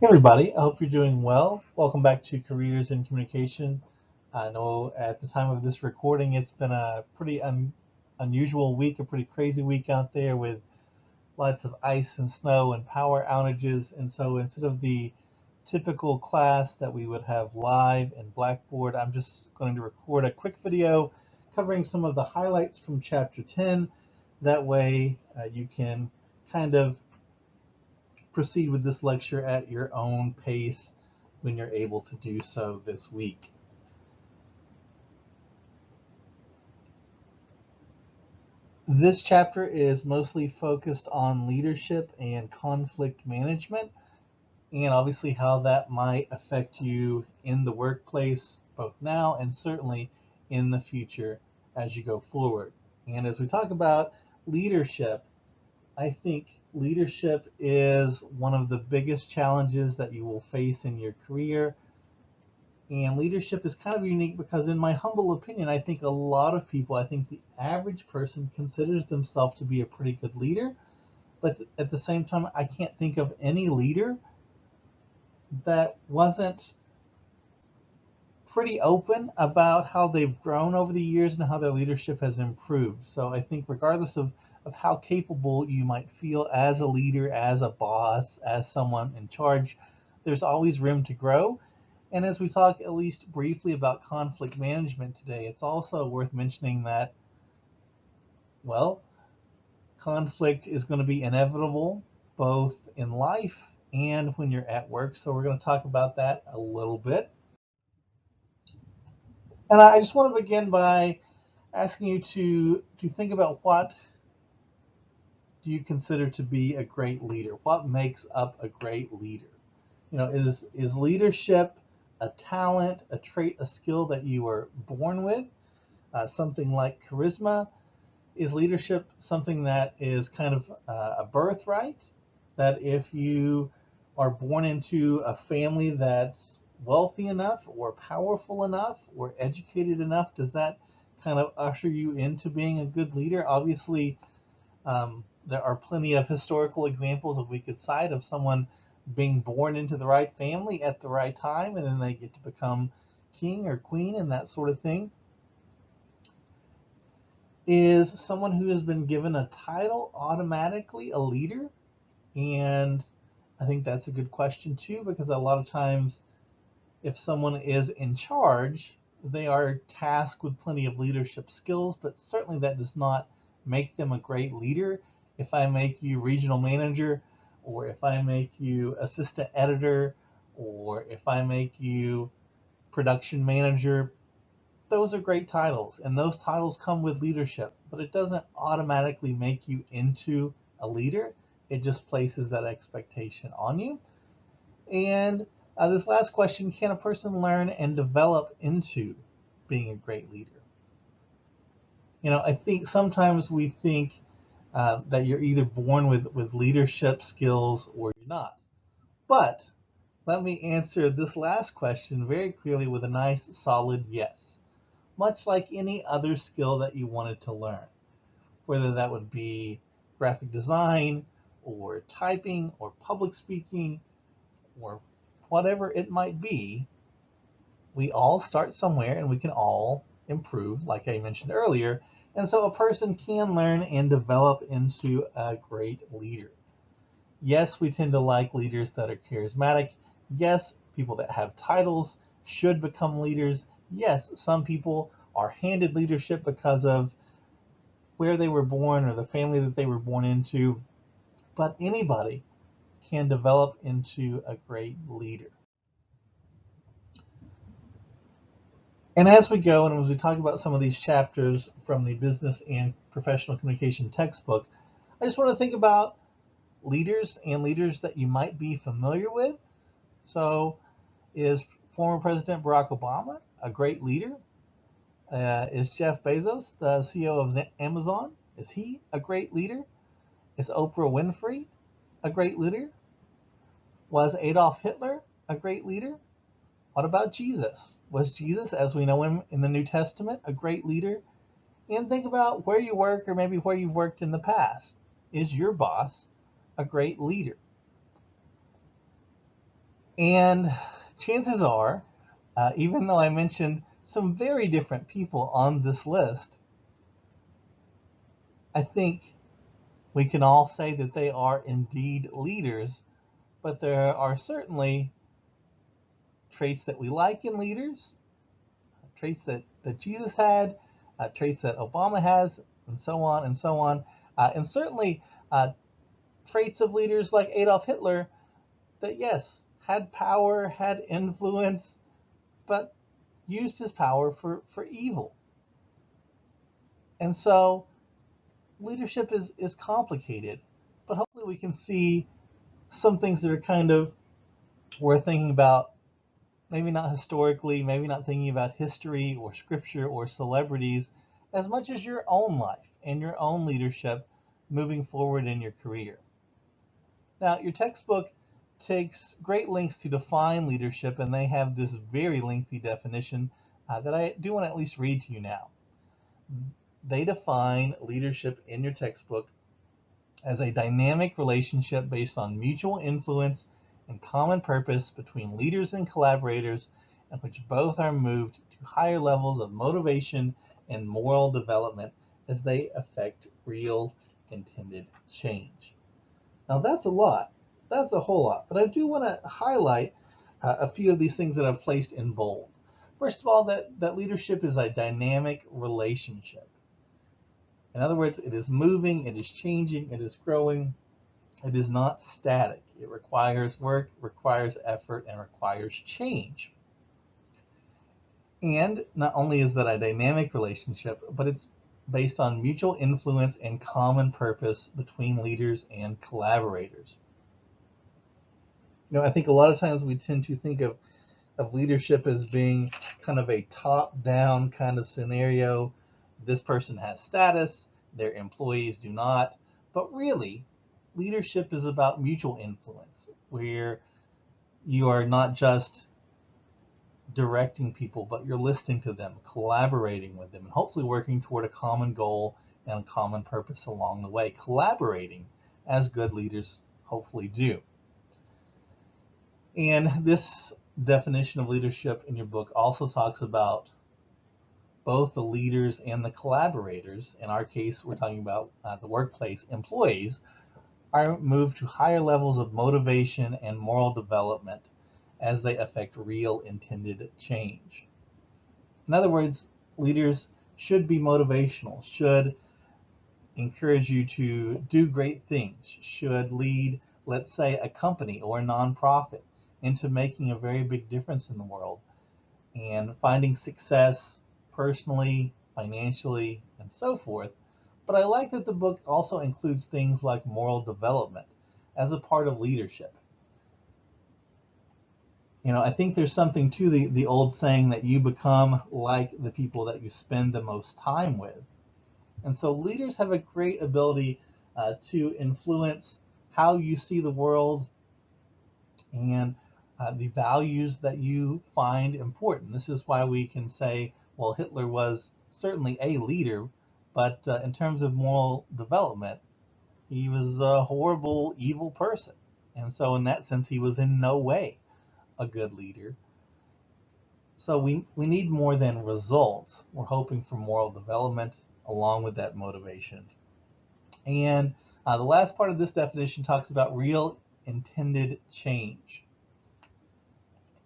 Hey everybody, I hope you're doing well. Welcome back to Careers in Communication. I know at the time of this recording, it's been a pretty unusual week, a pretty crazy week out there with lots of ice and snow and power outages. And so instead of the typical class that we would have live in Blackboard, I'm just going to record a quick video covering some of the highlights from Chapter 10. That way you can kind of proceed with this lecture at your own pace when you're able to do so this week. This chapter is mostly focused on leadership and conflict management, and obviously how that might affect you in the workplace, both now and certainly in the future as you go forward. And as we talk about leadership, I think leadership is one of the biggest challenges that you will face in your career. And leadership is kind of unique because, in my humble opinion, I think a lot of people, I think the average person considers themselves to be a pretty good leader. But at the same time, I can't think of any leader that wasn't pretty open about how they've grown over the years and how their leadership has improved. So I think, regardless of how capable you might feel as a leader, as a boss, as someone in charge, there's always room to grow. And as we talk at least briefly about conflict management today, it's also worth mentioning that, well, conflict is going to be inevitable both in life and when you're at work. So we're going to talk about that a little bit. And I just want to begin by asking you to think about, what do you consider to be a great leader? What makes up a great leader? Is leadership a talent, a trait, a skill that you are born with? Something like charisma? Is leadership something that is kind of a birthright? That if you are born into a family that's wealthy enough or powerful enough or educated enough, does that kind of usher you into being a good leader? Obviously, there are plenty of historical examples that we could cite of someone being born into the right family at the right time, and then they get to become king or queen and that sort of thing. Is someone who has been given a title automatically a leader? And I think that's a good question too, because a lot of times, if someone is in charge, they are tasked with plenty of leadership skills, but certainly that does not make them a great leader. If I make you regional manager, or if I make you assistant editor, or if I make you production manager, those are great titles, and those titles come with leadership, but it doesn't automatically make you into a leader. It just places that expectation on you. And this last question: can a person learn and develop into being a great leader? I think sometimes we think that you're either born with leadership skills or you're not. But let me answer this last question very clearly with a nice solid yes. Much like any other skill that you wanted to learn, whether that would be graphic design or typing or public speaking or whatever it might be, we all start somewhere and we can all improve, like I mentioned earlier. And so a person can learn and develop into a great leader. Yes, we tend to like leaders that are charismatic. Yes, people that have titles should become leaders. Yes, some people are handed leadership because of where they were born or the family that they were born into. But anybody can develop into a great leader. And as we go, and as we talk about some of these chapters from the Business and Professional Communication textbook, I just want to think about leaders and leaders that you might be familiar with. So, is former President Barack Obama a great leader? Is Jeff Bezos, the CEO of Amazon, is he a great leader? Is Oprah Winfrey a great leader? Was Adolf Hitler a great leader? What about Jesus? Was Jesus, as we know him in the New Testament, a great leader? And think about where you work, or maybe where you've worked in the past. Is your boss a great leader? And chances are, even though I mentioned some very different people on this list, I think we can all say that they are indeed leaders, but there are certainly traits that we like in leaders, traits that Jesus had, traits that Obama has, and so on and so on. And certainly traits of leaders like Adolf Hitler that, yes, had power, had influence, but used his power for evil. And so leadership is complicated, but hopefully we can see some things that are kind of worth thinking about, maybe not historically, maybe not thinking about history or scripture or celebrities, as much as your own life and your own leadership moving forward in your career. Now, your textbook takes great lengths to define leadership, and they have this very lengthy definition that I do want to at least read to you now. They define leadership in your textbook as a dynamic relationship based on mutual influence and common purpose between leaders and collaborators, in which both are moved to higher levels of motivation and moral development as they affect real intended change. Now, that's a lot. That's a whole lot. But I do want to highlight a few of these things that I've placed in bold. First of all, that leadership is a dynamic relationship. In other words, it is moving, it is changing, it is growing. It is not static. It requires work, requires effort, and requires change. And not only is that a dynamic relationship, but it's based on mutual influence and common purpose between leaders and collaborators. I think a lot of times we tend to think of leadership as being kind of a top-down kind of scenario. This person has status, their employees do not. But really, leadership is about mutual influence, where you are not just directing people, but you're listening to them, collaborating with them, and hopefully working toward a common goal and a common purpose along the way. Collaborating, as good leaders hopefully do. And this definition of leadership in your book also talks about both the leaders and the collaborators. In our case, we're talking about the workplace employees are moved to higher levels of motivation and moral development as they affect real intended change. In other words, leaders should be motivational, should encourage you to do great things, should lead, let's say, a company or a nonprofit into making a very big difference in the world and finding success personally, financially, and so forth. But I like that the book also includes things like moral development as a part of leadership. I think there's something to the old saying that you become like the people that you spend the most time with. And so leaders have a great ability to influence how you see the world and the values that you find important. This is why we can say, well, Hitler was certainly a leader, but in terms of moral development, he was a horrible, evil person. And so, in that sense, he was in no way a good leader. So, we need more than results. We're hoping for moral development along with that motivation. And the last part of this definition talks about real intended change.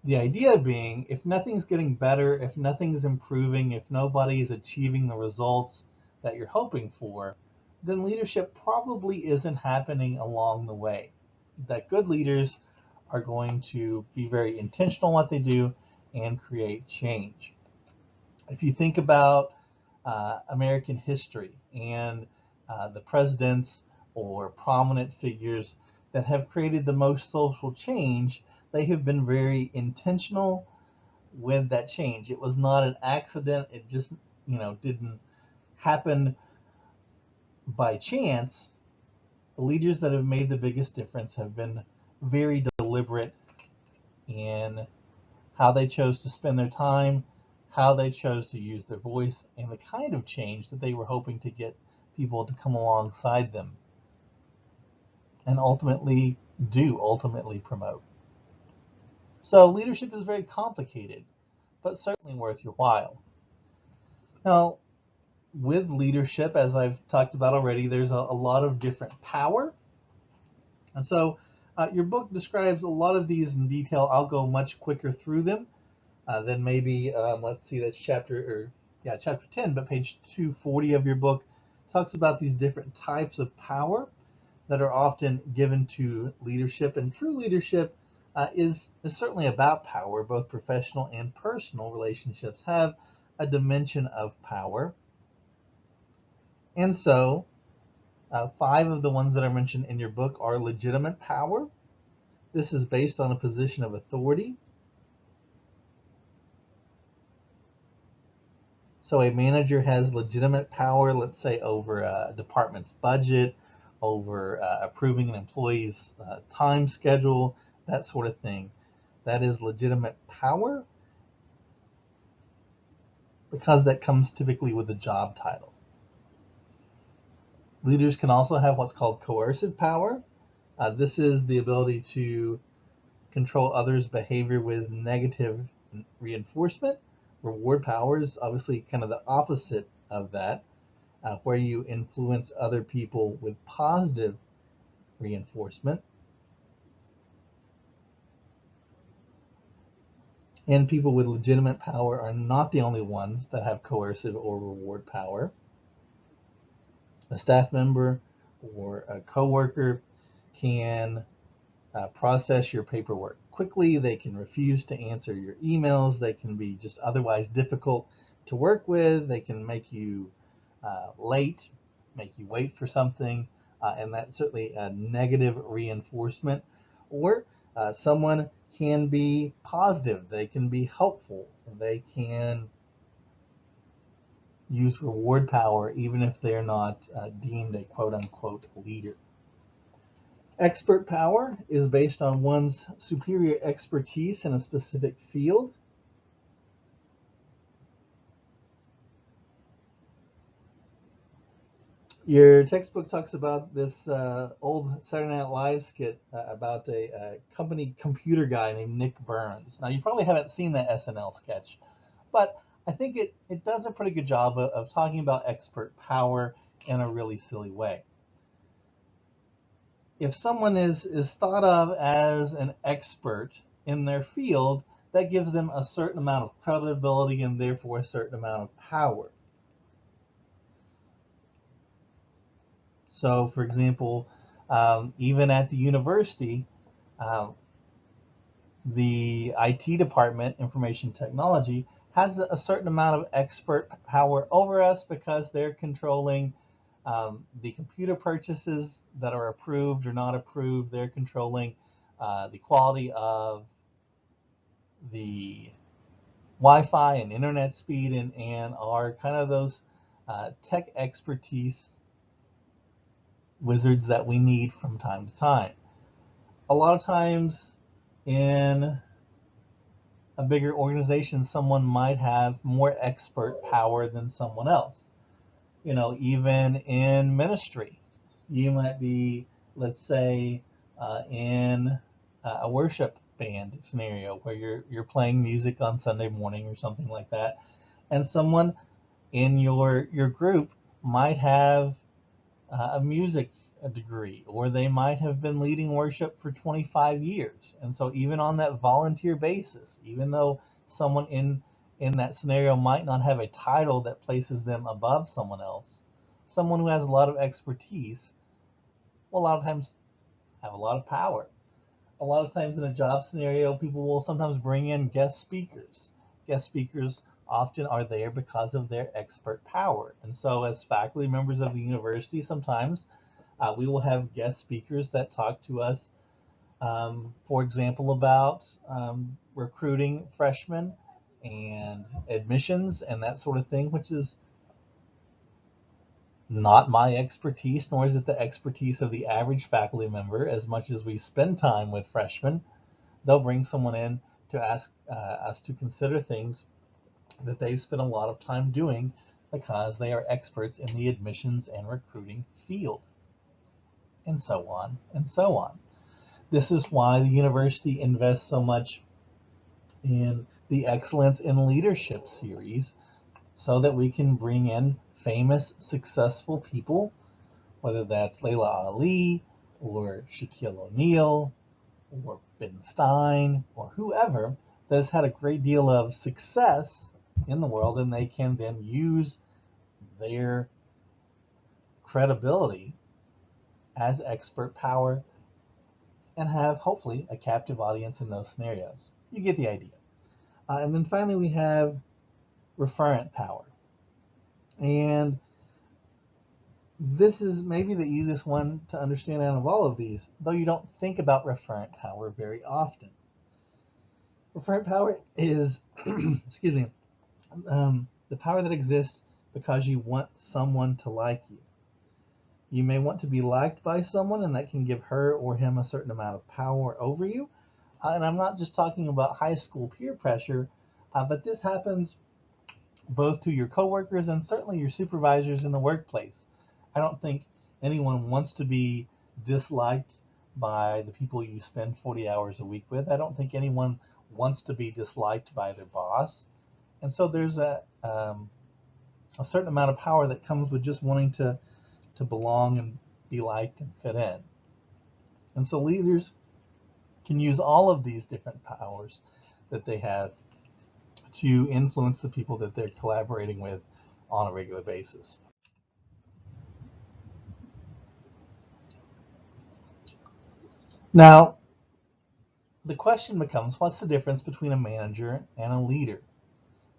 The idea being, if nothing's getting better, if nothing's improving, if nobody is achieving the results that you're hoping for, then leadership probably isn't happening along the way. That good leaders are going to be very intentional in what they do and create change. If you think about American history and the presidents or prominent figures that have created the most social change, they have been very intentional with that change. It was not an accident. It just, didn't happen by chance. The leaders that have made the biggest difference have been very deliberate in how they chose to spend their time, how they chose to use their voice, and the kind of change that they were hoping to get people to come alongside them and ultimately promote. So leadership is very complicated, but certainly worth your while. Now, with leadership, as I've talked about already, there's a lot of different power. And so your book describes a lot of these in detail. I'll go much quicker through them than maybe, let's see, that's chapter 10, but page 240 of your book talks about these different types of power that are often given to leadership. And true leadership is certainly about power. Both professional and personal relationships have a dimension of power. And so 5 of the ones that are mentioned in your book are legitimate power. This is based on a position of authority. So a manager has legitimate power, let's say, over a department's budget, over approving an employee's time schedule, that sort of thing. That is legitimate power because that comes typically with a job title. Leaders can also have what's called coercive power. This is the ability to control others' behavior with negative reinforcement. Reward power is obviously kind of the opposite of that, where you influence other people with positive reinforcement. And people with legitimate power are not the only ones that have coercive or reward power. A staff member or a coworker can process your paperwork quickly. They can refuse to answer your emails. They can be just otherwise difficult to work with. They can make you late, make you wait for something, and that's certainly a negative reinforcement. Or someone can be positive. They can be helpful. They can use reward power even if they're not deemed a quote-unquote leader. Expert power is based on one's superior expertise in a specific field. Your textbook talks about this old Saturday Night Live skit about a company computer guy named Nick Burns. Now, you probably haven't seen that SNL sketch, but I think it does a pretty good job of talking about expert power in a really silly way. If someone is thought of as an expert in their field, that gives them a certain amount of credibility and therefore a certain amount of power. So, for example, even at the university, the IT department, information technology, has a certain amount of expert power over us because they're controlling the computer purchases that are approved or not approved. They're controlling the quality of the Wi-Fi and internet speed, and are kind of those tech expertise wizards that we need from time to time. A lot of times in a bigger organization, someone might have more expert power than someone else. You know, even in ministry, you might be, let's say, in a worship band scenario where you're playing music on Sunday morning or something like that, and someone in your group might have a music degree, or they might have been leading worship for 25 years. And so even on that volunteer basis, even though someone in that scenario might not have a title that places them above someone else, someone who has a lot of expertise will a lot of times have a lot of power. A lot of times in a job scenario, people will sometimes bring in guest speakers. Guest speakers often are there because of their expert power. And so as faculty members of the university, sometimes we will have guest speakers that talk to us, for example, about recruiting freshmen and admissions and that sort of thing, which is not my expertise, nor is it the expertise of the average faculty member. As much as we spend time with freshmen, they'll bring someone in to ask us to consider things that they've spent a lot of time doing because they are experts in the admissions and recruiting field, and so on and so on. This is why the university invests so much in the Excellence in Leadership series so that we can bring in famous, successful people, whether that's Layla Ali or Shaquille O'Neal or Ben Stein or whoever that has had a great deal of success in the world, and they can then use their credibility as expert power and have hopefully a captive audience in those scenarios. You get the idea. And then finally, we have referent power. And this is maybe the easiest one to understand out of all of these, though you don't think about referent power very often. Referent power is, excuse me, the power that exists because you want someone to like you. You may want to be liked by someone, and that can give her or him a certain amount of power over you. And I'm not just talking about high school peer pressure, but this happens both to your coworkers and certainly your supervisors in the workplace. I don't think anyone wants to be disliked by the people you spend 40 hours a week with. I don't think anyone wants to be disliked by their boss. And so there's a certain amount of power that comes with just wanting to belong and be liked and fit in. And so leaders can use all of these different powers that they have to influence the people that they're collaborating with on a regular basis. Now, the question becomes, what's the difference between a manager and a leader?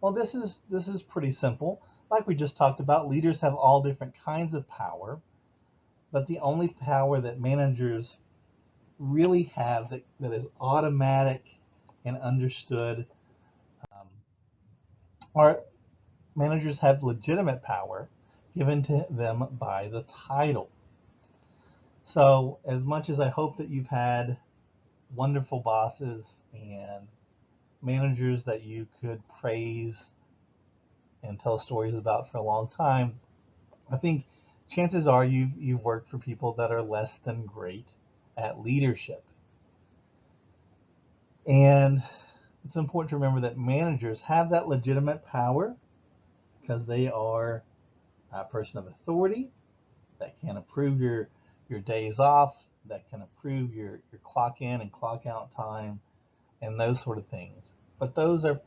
Well, this is pretty simple. Like we just talked about, leaders have all different kinds of power, but the only power that managers really have that is automatic and understood are managers have legitimate power given to them by the title. So as much as I hope that you've had wonderful bosses and managers that you could praise and tell stories about for a long time, I think chances are you've worked for people that are less than great at leadership. And it's important to remember that managers have that legitimate power because they are a person of authority that can approve your days off, that can approve your clock in and clock out time, and those sort of things. But those are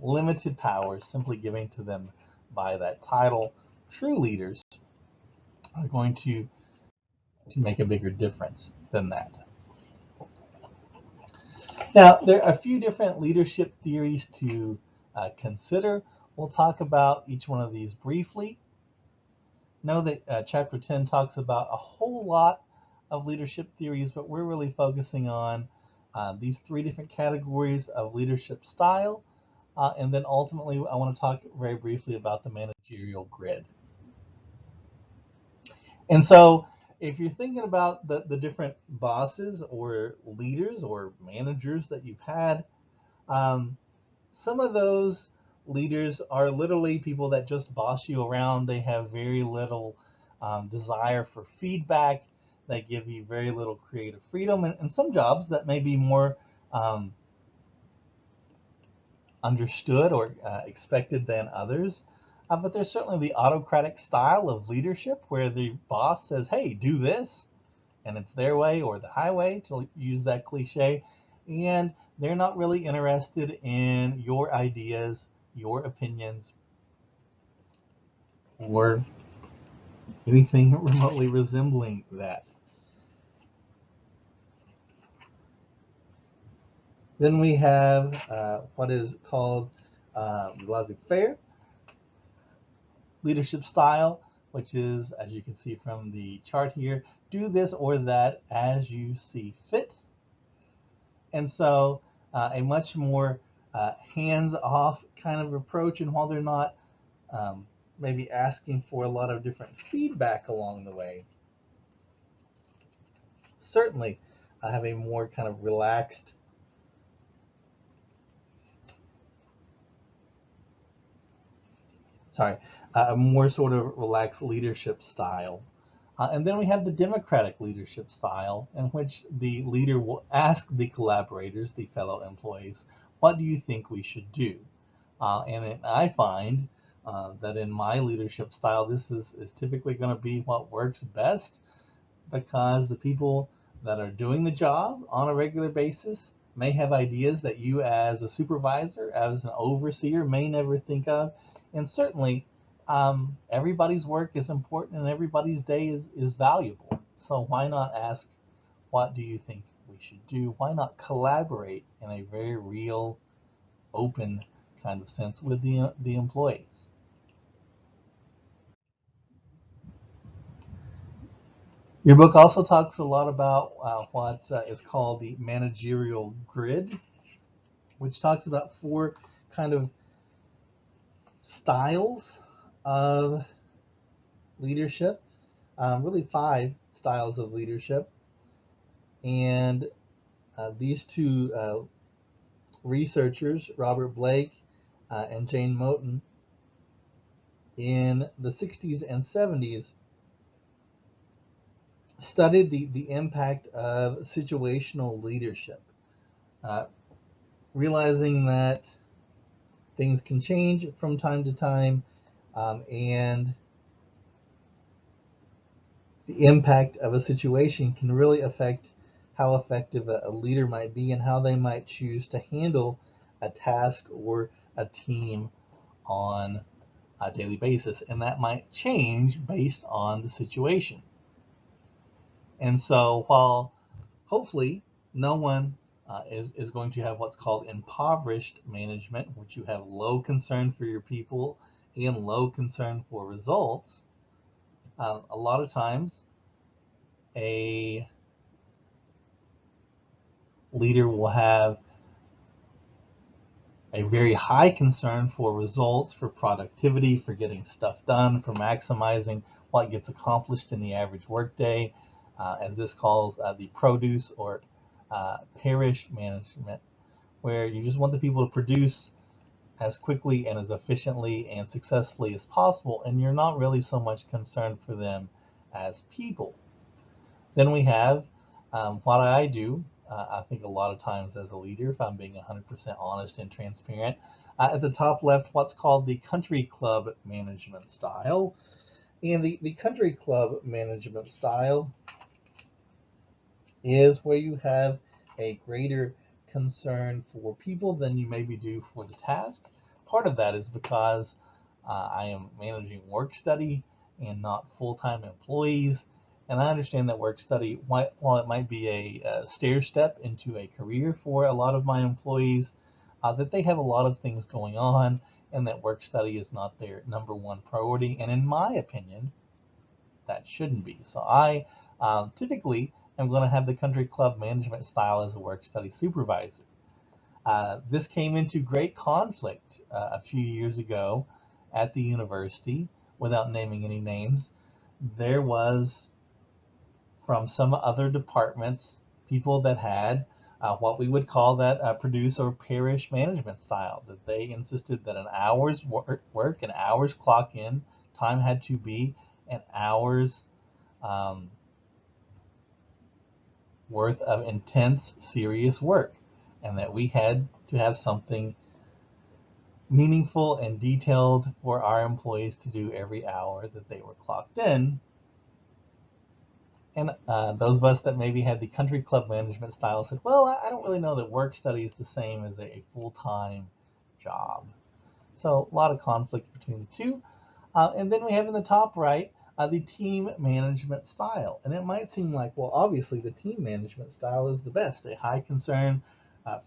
limited powers simply given to them by that title. True leaders are going to make a bigger difference than that. Now, there are a few different leadership theories to consider. We'll talk about each one of these briefly. Know that chapter 10 talks about a whole lot of leadership theories, but we're really focusing on these three different categories of leadership style. And then ultimately, I want to talk very briefly about the managerial grid. And so if you're thinking about the different bosses or leaders or managers that you've had, some of those leaders are literally people that just boss you around. They have very little desire for feedback. They give you very little creative freedom. And some jobs that may be more understood or expected than others. But there's certainly the autocratic style of leadership where the boss says, hey, do this, and it's their way or the highway, to use that cliche. And they're not really interested in your ideas, your opinions, or anything remotely resembling that. Then we have what is called laissez-faire leadership style, which is, as you can see from the chart here, do this or that as you see fit. And so a much more hands-off kind of approach, and while they're not maybe asking for a lot of different feedback along the way, certainly have a more kind of relaxed a more sort of relaxed leadership style. And then we have the democratic leadership style, in which the leader will ask the collaborators, the fellow employees, what do you think we should do? And I find that in my leadership style, this is typically going to be what works best, because the people that are doing the job on a regular basis may have ideas that you, as a supervisor, as an overseer, may never think of. And certainly, everybody's work is important and everybody's day is valuable. So why not ask, what do you think we should do? Why not collaborate in a very real, open kind of sense with the employees? Your book also talks a lot about what is called the managerial grid, which talks about four kind of styles of leadership, really five styles of leadership. And these two researchers, Robert Blake and Jane Moten, in the 60s and 70s, studied the impact of situational leadership, uh, realizing that things can change from time to time, and the impact of a situation can really affect how effective a leader might be and how they might choose to handle a task or a team on a daily basis. And that might change based on the situation. And so, while hopefully no one is going to have what's called impoverished management, which you have low concern for your people and low concern for results, a lot of times a leader will have a very high concern for results, for productivity, for getting stuff done, for maximizing what gets accomplished in the average workday, as this calls the produce or parish management, where you just want the people to produce as quickly and as efficiently and successfully as possible, and you're not really so much concerned for them as people. Then we have what I do. I think a lot of times as a leader, if I'm being 100% honest and transparent, at the top left, what's called the country club management style. And the country club management style is where you have a greater concern for people than you maybe do for the task. Part of that is because I am managing work study and not full-time employees. And I understand that work study, while it might be a stair step into a career for a lot of my employees, that they have a lot of things going on and that work study is not their number one priority. And in my opinion, that shouldn't be. So I typically am going to have the country club management style as a work study supervisor. This came into great conflict a few years ago at the university, without naming any names. There was, from some other departments, people that had what we would call that produce or parish management style, that they insisted that an hour's work, an hour's clock in, time had to be an hour's um, worth of intense, serious work, and that we had to have something meaningful and detailed for our employees to do every hour that they were clocked in. And those of us that maybe had the country club management style said, well, I don't really know that work study is the same as a full-time job. So a lot of conflict between the two. And then we have in the top right the team management style. And it might seem like, well, obviously the team management style is the best, a high concern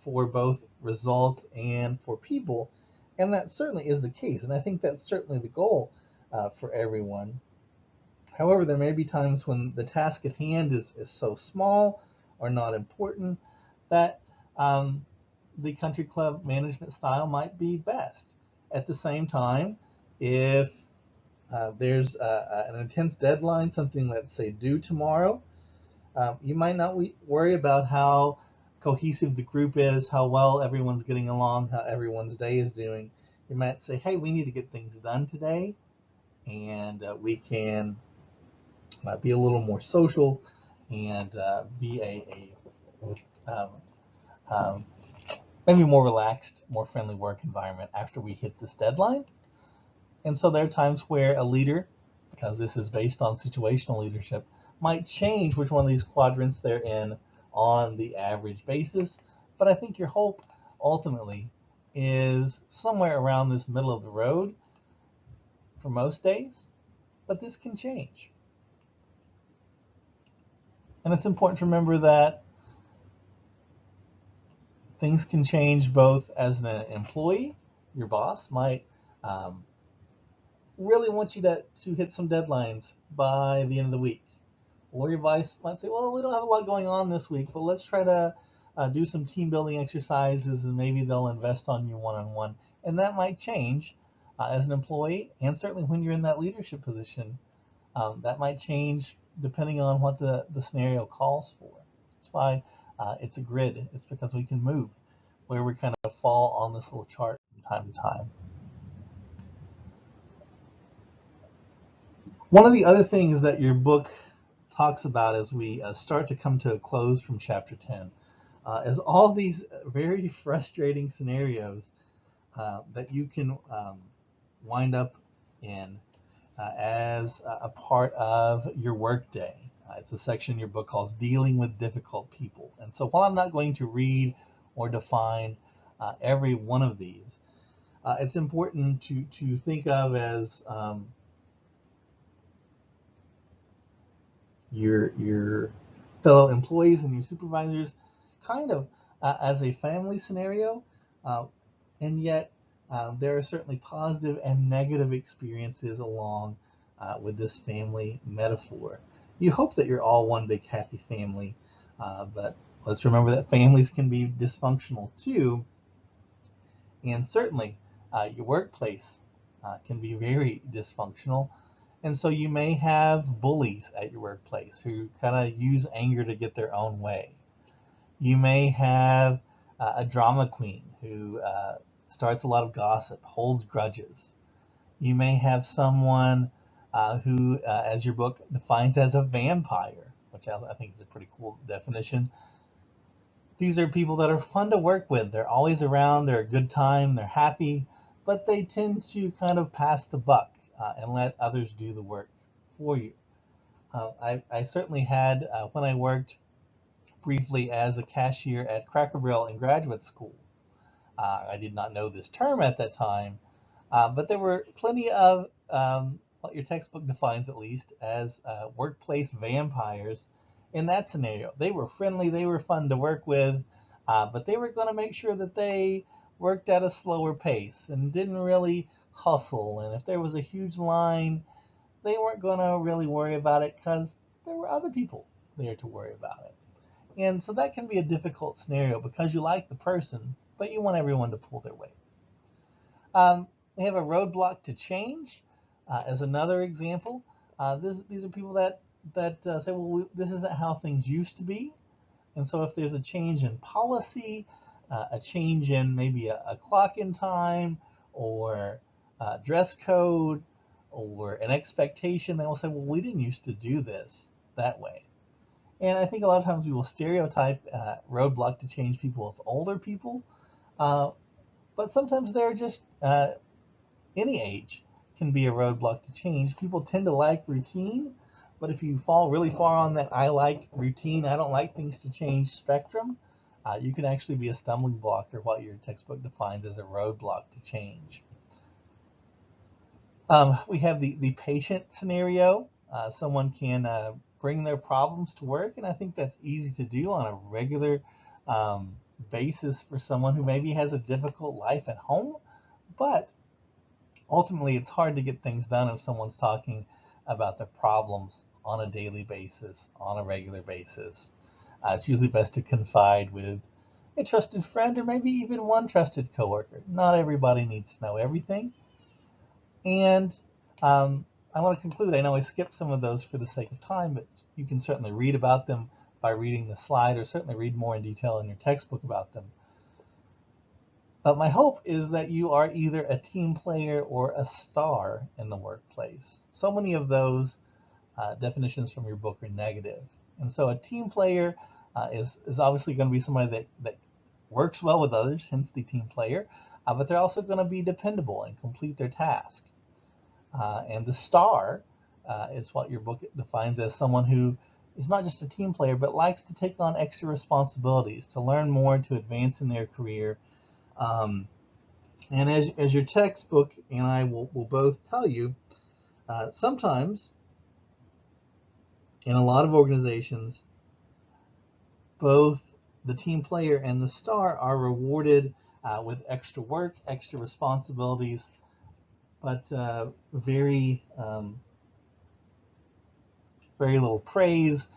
for both results and for people. And that certainly is the case. And I think that's certainly the goal for everyone. However, there may be times when the task at hand is so small or not important that the country club management style might be best. At the same time, if there's an intense deadline, something let's say due tomorrow, you might not worry about how cohesive the group is, how well everyone's getting along, how everyone's day is doing. You might say, hey, we need to get things done today, and we can be a little more social and be um, um, maybe more relaxed, more friendly work environment after we hit this deadline. And so there are times where a leader, because this is based on situational leadership, might change which one of these quadrants they're in on the average basis. But I think your hope ultimately is somewhere around this middle of the road for most days, but this can change. And it's important to remember that things can change both as an employee. Your boss might um, really want you to hit some deadlines by the end of the week. Or your vice might say, well, we don't have a lot going on this week, but let's try to do some team building exercises and maybe they'll invest on you one on one. And that might change as an employee, and certainly when you're in that leadership position, that might change depending on what the scenario calls for. That's why it's a grid. It's because we can move where we kind of fall on this little chart from time to time. One of the other things that your book talks about as we start to come to a close from chapter 10 is all these very frustrating scenarios that you can wind up in as a part of your workday. It's a section in your book called Dealing with Difficult People. And so while I'm not going to read or define every one of these, it's important to think of as your fellow employees and your supervisors kind of as a family scenario, uh, and yet there are certainly positive and negative experiences along with this family metaphor. You hope that you're all one big happy family, but let's remember that families can be dysfunctional too, and certainly your workplace can be very dysfunctional. And so you may have bullies at your workplace who kind of use anger to get their own way. You may have a drama queen who starts a lot of gossip, holds grudges. You may have someone who, as your book defines as a vampire, which I think is a pretty cool definition. These are people that are fun to work with. They're always around, they're a good time, they're happy, but they tend to kind of pass the buck and let others do the work for you. I certainly had, when I worked briefly as a cashier at Cracker Barrel in graduate school, I did not know this term at that time, but there were plenty of what your textbook defines at least as workplace vampires in that scenario. They were friendly, they were fun to work with, but they were going to make sure that they worked at a slower pace and didn't really hustle. And if there was a huge line, they weren't going to really worry about it because there were other people there to worry about it. And so that can be a difficult scenario because you like the person, but you want everyone to pull their weight. We have a roadblock to change as another example. These are people that say, well, this isn't how things used to be. And so if there's a change in policy, a change in maybe a clock in time or dress code or an expectation, they will say, well, we didn't used to do this that way. And I think a lot of times we will stereotype roadblock to change people as older people, uh, but sometimes they're just any age can be a roadblock to change. People tend to like routine, but if you fall really far on that I like routine, I don't like things to change spectrum, you can actually be a stumbling block or what your textbook defines as a roadblock to change. We have the patient scenario. Someone can bring their problems to work, and I think that's easy to do on a regular um, basis for someone who maybe has a difficult life at home. But ultimately, it's hard to get things done if someone's talking about their problems on a daily basis, on a regular basis. It's usually best to confide with a trusted friend or maybe even one trusted coworker. Not everybody needs to know everything. And I want to conclude. I know I skipped some of those for the sake of time, but you can certainly read about them by reading the slide or certainly read more in detail in your textbook about them. But my hope is that you are either a team player or a star in the workplace. So many of those definitions from your book are negative. And so a team player is obviously going to be somebody that works well with others, hence the team player, but they're also going to be dependable and complete their task. And the star is what your book defines as someone who is not just a team player, but likes to take on extra responsibilities, to learn more, to advance in their career. Um, and as your textbook and I will both tell you, sometimes in a lot of organizations, both the team player and the star are rewarded with extra work, extra responsibilities, but very little praise.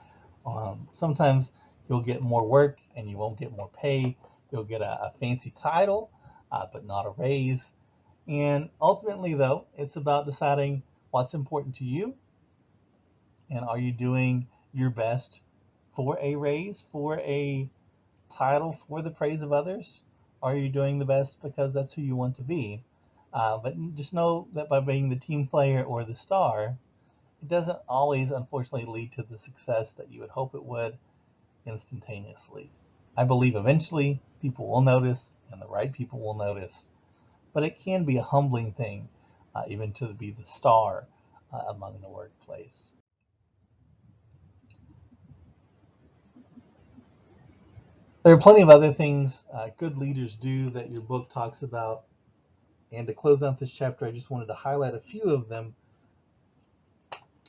Sometimes you'll get more work and you won't get more pay. You'll get a fancy title, but not a raise. And ultimately, though, it's about deciding what's important to you, and are you doing your best for a raise, for a title, for the praise of others? Are you doing the best because that's who you want to be? But just know that by being the team player or the star, it doesn't always, unfortunately, lead to the success that you would hope it would instantaneously. I believe eventually people will notice, and the right people will notice, but it can be a humbling thing, even to be the star among the workplace. There are plenty of other things good leaders do that your book talks about. And to close out this chapter, I just wanted to highlight a few of them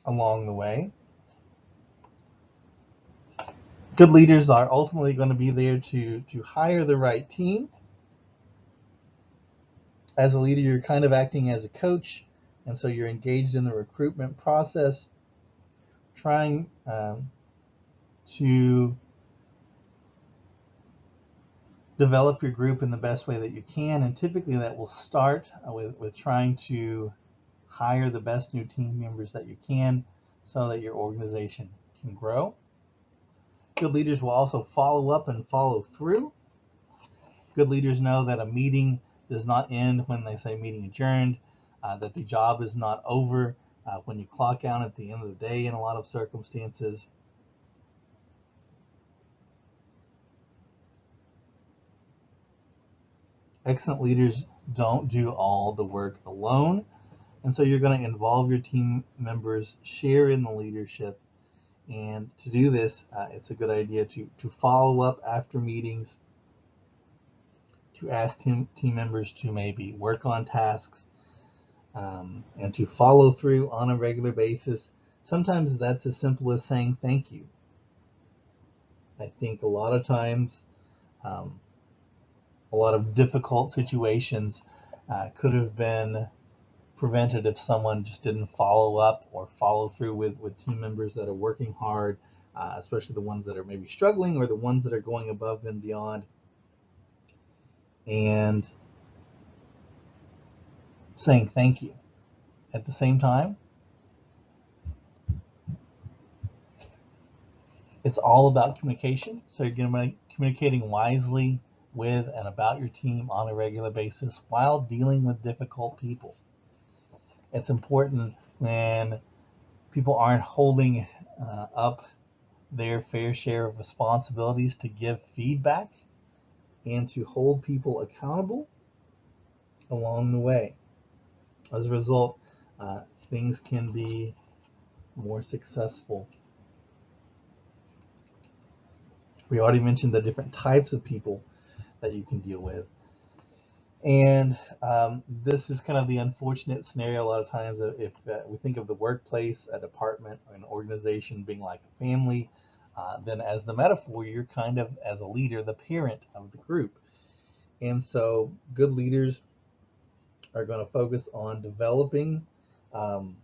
along the way. Good leaders are ultimately going to be there to hire the right team. As a leader, you're kind of acting as a coach, and so you're engaged in the recruitment process, trying to develop your group in the best way that you can. And typically that will start with trying to hire the best new team members that you can so that your organization can grow. Good leaders will also follow up and follow through. Good leaders know that a meeting does not end when they say meeting adjourned, that the job is not over when you clock out at the end of the day in a lot of circumstances. Excellent leaders don't do all the work alone, and so you're going to involve your team members, share in the leadership. And to do this, it's a good idea to follow up after meetings, to ask team members to maybe work on tasks, and to follow through on a regular basis. Sometimes that's as simple as saying thank you. I think a lot of times, a lot of difficult situations could have been prevented if someone just didn't follow up or follow through with team members that are working hard, especially the ones that are maybe struggling or the ones that are going above and beyond. And saying thank you. At the same time, it's all about communication. So you're going to be communicating wisely with and about your team on a regular basis while dealing with difficult people. It's important when people aren't holding up their fair share of responsibilities to give feedback and to hold people accountable along the way. As a result, things can be more successful. We already mentioned the different types of people that you can deal with. And this is kind of the unfortunate scenario a lot of times. If we think of the workplace, a department, or an organization being like a family, then as the metaphor, you're kind of, as a leader, the parent of the group. And so good leaders are going to focus on developing um,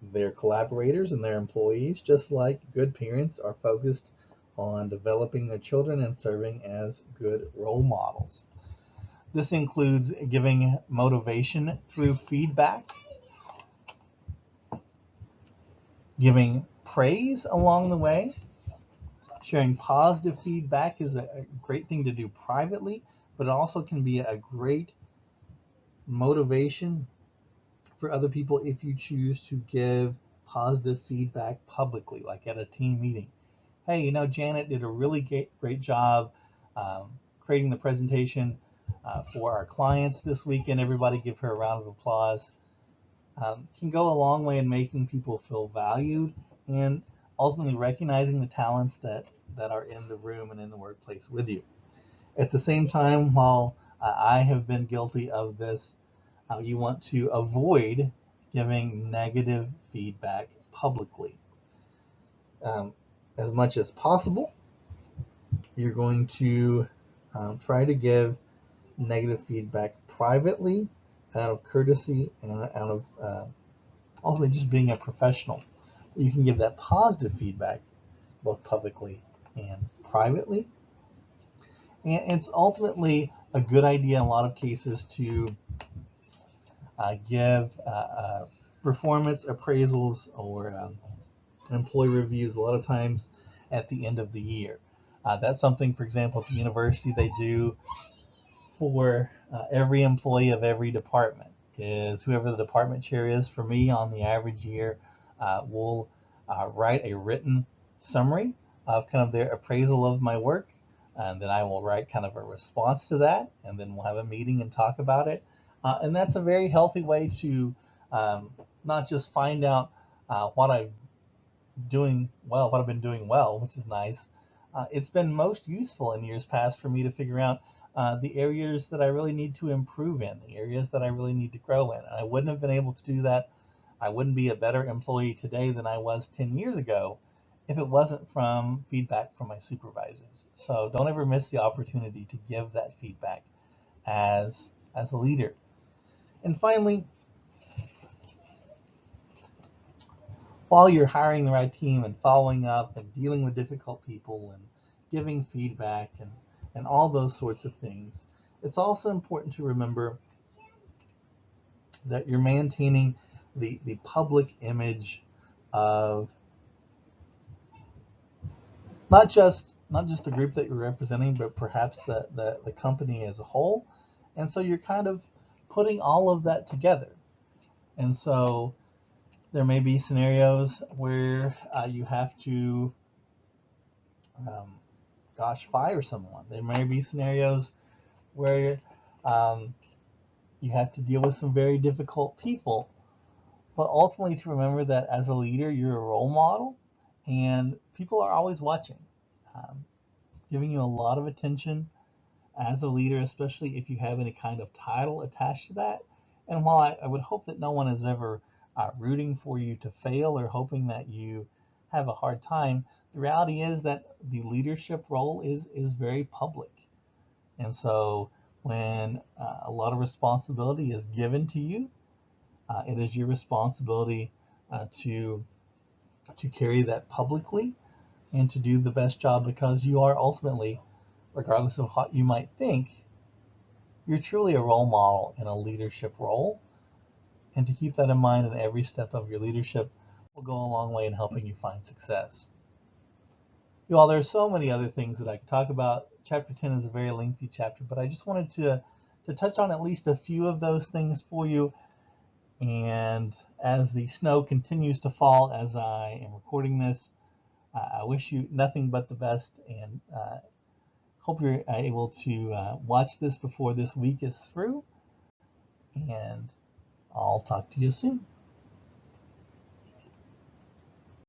their collaborators and their employees, just like good parents are focused on developing their children and serving as good role models. This includes giving motivation through feedback, giving praise along the way. Sharing positive feedback is a great thing to do privately, but it also can be a great motivation for other people if you choose to give positive feedback publicly, like at a team meeting. Hey, Janet did a really great job creating the presentation for our clients this weekend. Everybody give her a round of applause. Can go a long way in making people feel valued and ultimately recognizing the talents that are in the room and in the workplace with you. At the same time, while I have been guilty of this, you want to avoid giving negative feedback publicly. As much as possible, you're going to try to give negative feedback privately, out of courtesy and out of ultimately just being a professional. You can give that positive feedback both publicly and privately. And it's ultimately a good idea in a lot of cases to give performance appraisals or employee reviews a lot of times at the end of the year. That's something, for example, at the university they do for every employee of every department. Is whoever the department chair is, for me on the average year, will write a written summary of kind of their appraisal of my work, and then I will write kind of a response to that, and then we'll have a meeting and talk about it. And that's a very healthy way to not just find out what I've what I've been doing well, which is nice. It's been most useful in years past for me to figure out the areas that I really need to improve in, the areas that I really need to grow in. And I wouldn't have been able to do that. I wouldn't be a better employee today than I was 10 years ago if it wasn't from feedback from my supervisors. So don't ever miss the opportunity to give that feedback as a leader. And finally, while you're hiring the right team and following up and dealing with difficult people and giving feedback and all those sorts of things, it's also important to remember that you're maintaining the public image of not just the group that you're representing, but perhaps the company as a whole. And so you're kind of putting all of that together. And so there may be scenarios where you have to um, fire someone. There may be scenarios where you have to deal with some very difficult people, but ultimately to remember that as a leader, you're a role model, and people are always watching, um, giving you a lot of attention as a leader, especially if you have any kind of title attached to that. And while I would hope that no one is ever rooting for you to fail or hoping that you have a hard time, the reality is that the leadership role is very public. And so when a lot of responsibility is given to you, it is your responsibility to carry that publicly and to do the best job, because you are ultimately, regardless of what you might think, you're truly a role model in a leadership role. And to keep that in mind in every step of your leadership will go a long way in helping you find success. You all, there are so many other things that I could talk about. Chapter 10 is a very lengthy chapter, but I just wanted to touch on at least a few of those things for you. And as the snow continues to fall as I am recording this, I wish you nothing but the best, and hope you're able to watch this before this week is through. And I'll talk to you soon.